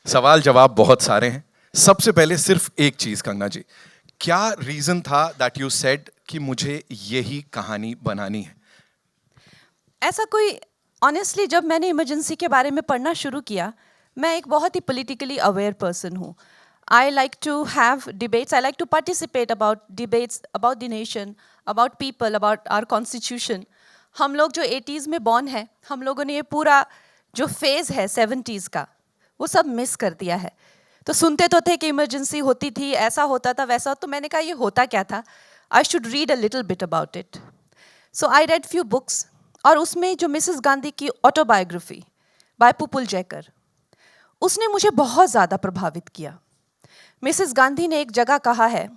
सवाल जवाब बहुत सारे हैं। सबसे पहले सिर्फ एक चीज कंगना जी, क्या रीजन था दैट यू सेड कि मुझे यही कहानी बनानी है? ऐसा कोई ऑनेस्टली जब मैंने इमरजेंसी के बारे में पढ़ना शुरू किया, मैं एक बहुत ही पॉलिटिकली अवेयर पर्सन हूँ। I like to have debates, I like to participate about debates about the nation, about people, about our constitution. हम लोग जो 80s में बॉर्न है, हम लोगों ने ये पूरा जो फेज़ है 70s का, वो सब मिस कर दिया है। तो सुनते तो थे कि इमरजेंसी होती थी, ऐसा होता था, वैसा, तो मैंने कहा ये होता क्या था, I should read a little bit about it. So I read few books, और उसमें जो मिसेस गांधी की ऑटोबायोग्राफी बाय पुपुल जैकर, उसने मुझे बहुत ज़्यादा प्रभावित किया। मिसेस गांधी ने एक जगह कहा है,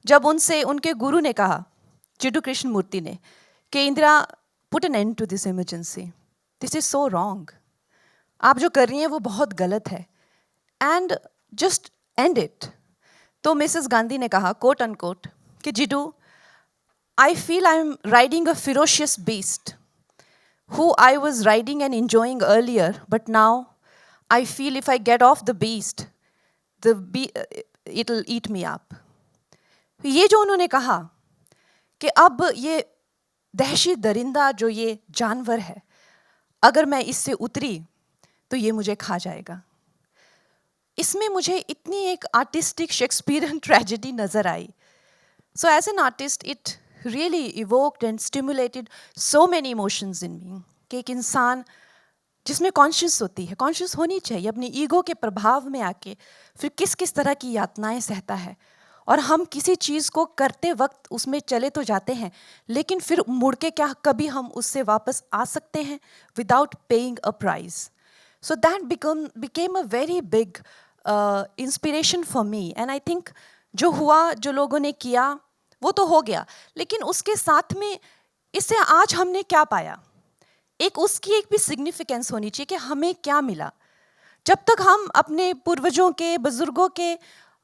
जब उनसे उनके गुरु ने कहा, चिड्डू कृष्ण मूर्ति ने, कि Indira, put an end to this emergency, this is so wrong, आप जो कर रही हैं वो बहुत गलत है, एंड जस्ट एंड इट। तो मिसेस गांधी ने कहा, कोट अनकोट, कि जिडू, I feel I'm riding a ferocious beast who I was riding and enjoying earlier, but now I feel if I get off the beast, it'll eat me up. ये जो उन्होंने कहा कि अब ये दहशी दरिंदा जो ये जानवर है, अगर मैं इससे उतरी तो ये मुझे खा जाएगा। इसमें मुझे इतनी एक आर्टिस्टिक शेक्सपियरियन ट्रेजेडी नज़र आई। So as an artist, it really evoked and stimulated so many emotions in me कि एक इंसान जिसमें कॉन्शियस होती है, कॉन्शियस होनी चाहिए, अपनी ईगो के प्रभाव में आके फिर किस किस तरह की यातनाएं सहता है, और हम किसी चीज़ को करते वक्त उसमें चले तो जाते हैं, लेकिन फिर मुड़ के क्या कभी हम उससे वापस आ सकते हैं without paying a price? So that became a very big inspiration for me, and I think जो हुआ, जो लोगों ने किया, वो तो हो गया, लेकिन उसके साथ में इससे आज हमने क्या पाया, एक उसकी एक भी सिग्निफिकेंस होनी चाहिए कि हमें क्या मिला। जब तक हम अपने पूर्वजों के, बुजुर्गों के,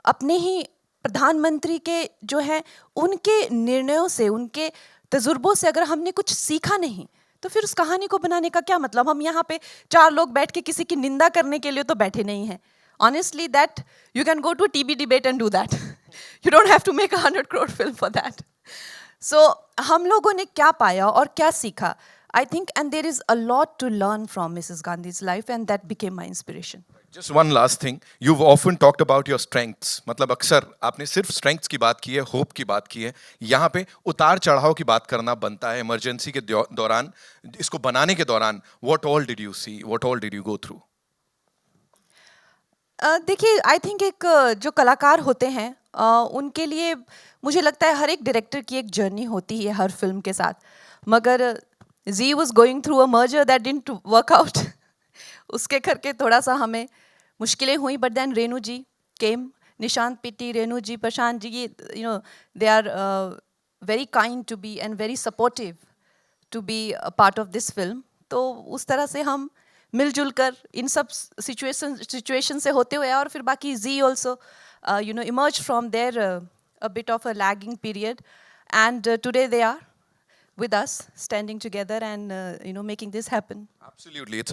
अपने ही प्रधानमंत्री के जो है उनके निर्णयों से, उनके तजुर्बों से अगर हमने कुछ सीखा नहीं, तो फिर उस कहानी को बनाने का क्या मतलब? हम यहाँ पे चार लोग बैठ के किसी की निंदा करने के लिए तो बैठे नहीं हैं। Honestly, that you can go to a TB debate and do that. You don't have to make a 100 crore film for that. So हम लोगों ने क्या पाया और क्या सीखा? I think, and there is a lot to learn from Mrs. Gandhi's life, and that became my inspiration. Just one last thing, you've often talked about your strengths, मतलब अक्सर आपने सिर्फ strengths की बात की है, hope की बात की है। यहाँ पे उतार चढ़ाव की बात करना बनता है। इमरजेंसी के दौरान, इसको बनाने के दौरान, what all did you see, what all did you go through? देखिए, आई थिंक एक जो कलाकार होते हैं, उनके लिए मुझे लगता है हर एक डायरेक्टर की एक जर्नी होती है हर फिल्म के साथ, मगर Zee was going through a merger that didn't work out. उसके करके थोड़ा सा हमें मुश्किलें हुई, but then Renu ji came, Nishant Pitti, Renu ji, Prashant ji, you know, they are very kind to be and very supportive to be a part of this film. तो उस तरह से हम मिलजुल कर इन सब सिचुएशन से होते हुए, और फिर बाकी Zee also emerge from there a bit of a lagging period, and today they are with us standing together and making this happen. Absolutely, it's a